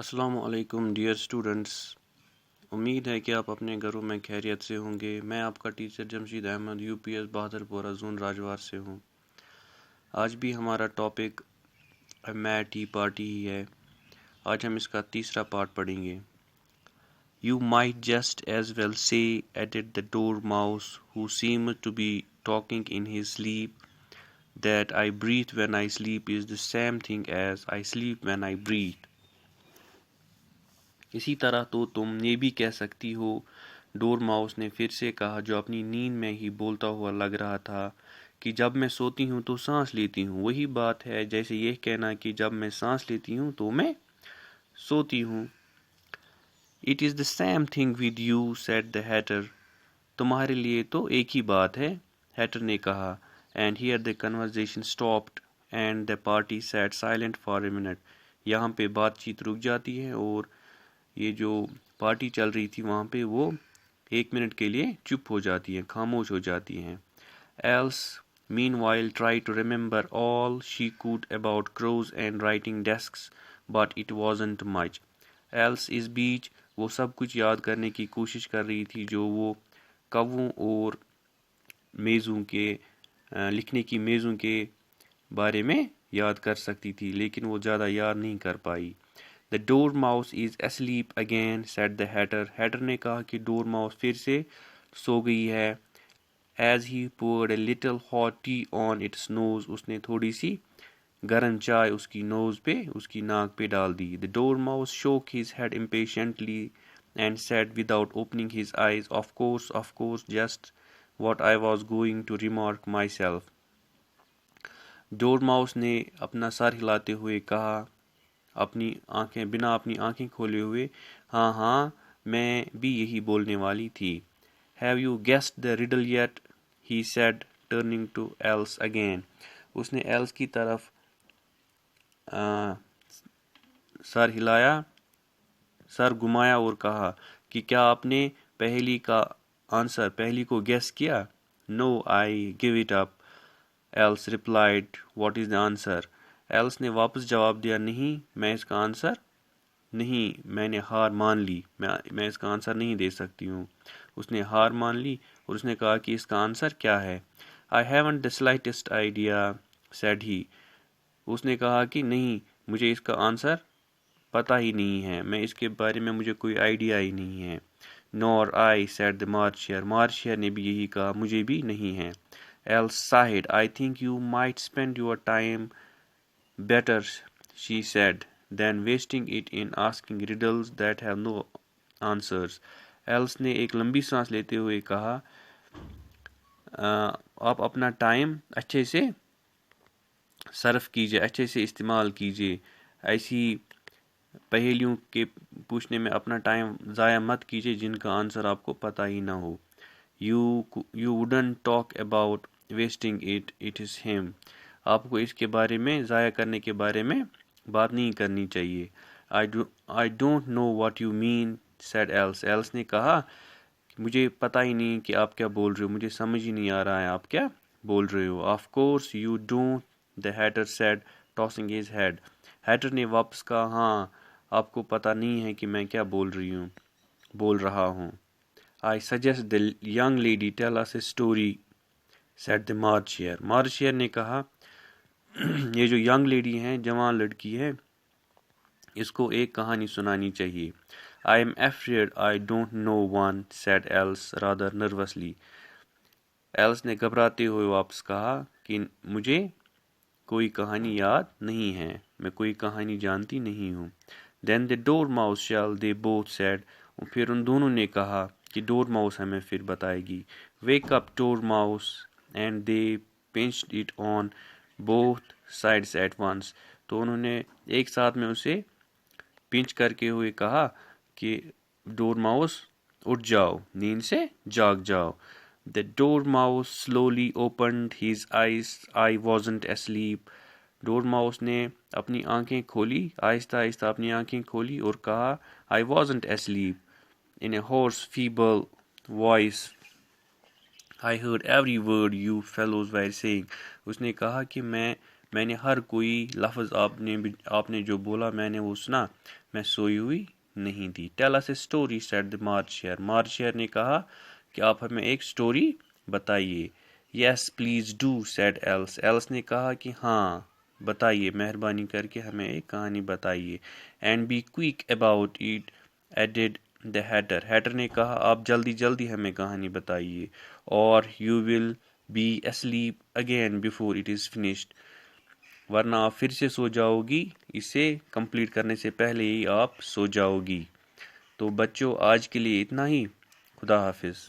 السلام علیکم dear students, امید ہے کہ آپ اپنے گھروں میں خیریت سے ہوں گے۔ میں آپ کا ٹیچر جمشید احمد UPS بہادر پورہ زون راجوار سے ہوں۔ آج بھی ہمارا ٹاپک میٹ ٹی پارٹی ہی ہے۔ آج ہم اس کا تیسرا پارٹ پڑھیں گے۔ You might just as well say added the dormouse, who seemed to be talking in his sleep, that I breathe when I sleep is the same thing as I sleep when I breathe. اسی طرح تو تم یہ بھی کہہ سکتی ہو، ڈور mouse نے پھر سے کہا، جو اپنی نیند میں ہی بولتا ہوا لگ رہا تھا، کہ جب میں سوتی ہوں تو سانس لیتی ہوں۔ وہی بات ہے جیسے یہ کہنا کہ جب میں سانس لیتی ہوں تو میں سوتی ہوں۔ It is the same thing with you, said the hatter. تمہارے لیے تو ایک ہی بات ہے، ہیٹر نے کہا۔ And here the conversation stopped and the party sat silent for a minute. یہاں پہ بات چیت رک جاتی ہے اور یہ جو پارٹی چل رہی تھی وہاں پہ وہ 1 منٹ کے لیے چپ ہو جاتی ہیں، خاموش ہو جاتی ہیں۔ Alice meanwhile tried to remember all she could about crows and writing desks, but it wasn't much. Alice اس بیچ وہ سب کچھ یاد کرنے کی کوشش کر رہی تھی جو وہ کووں اور میزوں کے لکھنے کی میزوں کے بارے میں یاد کر سکتی تھی، لیکن وہ زیادہ یاد نہیں کر پائی۔ The dormouse is asleep again, said the hatter. Hatter نے کہا کہ ڈور ماؤس پھر سے سو گئی ہے۔ As he poured a little hot tea on its nose, اس نے تھوڑی سی گرم چائے اس کی نوز پہ، اس کی ناک پہ ڈال دی۔ The dormouse shook his head impatiently and said without opening his eyes, of course, just what I was going to remark myself. Door mouse نے اپنا سر ہلاتے ہوئے کہا، بنا اپنی آنکھیں کھولے ہوئے، ہاں میں بھی یہی بولنے والی تھی۔ Have you guessed the riddle yet? He said, turning to Alice again. اس نے ایلس کی طرف سر ہلایا، سر گھمایا اور کہا کہ کیا آپ نے پہلی کو گیس کیا؟ No, I give it up, Alice replied. What is the answer? Alice نے واپس جواب دیا، نہیں، میں اس کا آنسر نہیں، میں نے ہار مان لی، میں اس کا آنسر نہیں دے سکتی ہوں۔ اس نے ہار مان لی اور اس نے کہا کہ اس کا آنسر کیا ہے؟ I haven't the slightest idea, said he. اس نے کہا کہ نہیں، مجھے اس کا آنسر پتہ ہی نہیں ہے، اس کے بارے میں مجھے کوئی آئیڈیا ہی نہیں ہے۔ Nor I, said the Marcher. مارشیر نے بھی یہی کہا، مجھے بھی نہیں ہے۔ Alice sighed. I think you might spend your time better, she said, than wasting it in asking riddles that have no answers. Alice نے ایک لمبی سانس لیتے ہوئے کہا، آپ اپنا ٹائم اچھے سے صرف کیجئے، اچھے سے استعمال کیجئے، ایسی پہیلیوں کے پوچھنے میں اپنا ٹائم ضائع مت کیجئے جن کا آنسر آپ کو پتہ ہی نہ ہو۔ You wouldn't talk about wasting it, it is him. آپ کو اس کے بارے میں، ضائع کرنے کے بارے میں بات نہیں کرنی چاہیے۔ I don't know what you mean, said Alice. Alice نے کہا، مجھے پتہ ہی نہیں کہ آپ کیا بول رہے ہو، مجھے سمجھ ہی نہیں آ رہا ہے آپ کیا بول رہے ہو۔ Of course you don't, the hatter said, tossing his head. hatter نے واپس کہا، ہاں، آپ کو پتہ نہیں ہے کہ میں کیا بول رہا ہوں۔ I suggest the young lady tell us a story, said the Marcher. Marcher نے کہا، یہ جو ینگ لیڈی ہیں، جوان لڑکی ہے، اس کو ایک کہانی سنانی چاہیے۔ I am afraid I don't know one, said Alice rather nervously. Alice نے گھبراتے ہوئے واپس کہا کہ مجھے کوئی کہانی یاد نہیں ہے، میں کوئی کہانی جانتی نہیں ہوں۔ Then the dormouse shall, they both said. پھر ان دونوں نے کہا کہ ڈور ماؤس ہمیں پھر بتائے گی۔ Wake up, dormouse, and they pinched it on both sides at once. تو انہوں نے ایک ساتھ میں اسے پنچ کر کے ہوئے کہا کہ ڈور ماؤس اٹھ جاؤ، نیند سے جاگ جاؤ۔ The dormouse slowly opened his eyes. I wasn't asleep. Door mouse نے اپنی آنکھیں کھولی، آہستہ آہستہ اپنی آنکھیں کھولی اور کہا، I wasn't asleep. In a hoarse, feeble voice, I heard every word you fellows were saying. اس نے کہا کہ میں میں نے ہر کوئی لفظ آپ نے جو بولا میں نے وہ سنا، میں سوئی ہوئی نہیں تھی. Tell us a story said the march hare. March hare نے کہا کہ آپ ہمیں ایک اسٹوری بتائیے. Yes please do said Alice. Alice نے کہا کہ ہاں بتائیے، مہربانی کر کے ہمیں ایک کہانی بتائیے. And be quick about it added the Hatter. Hatter نے کہا آپ جلدی جلدی ہمیں کہانی بتائیے، اور you will be asleep again before it is finished. ورنہ آپ پھر سے سو جاؤ گی، اسے کمپلیٹ کرنے سے پہلے ہی آپ سو جاؤ گی. تو بچوں آج کے لیے اتنا ہی. خدا حافظ.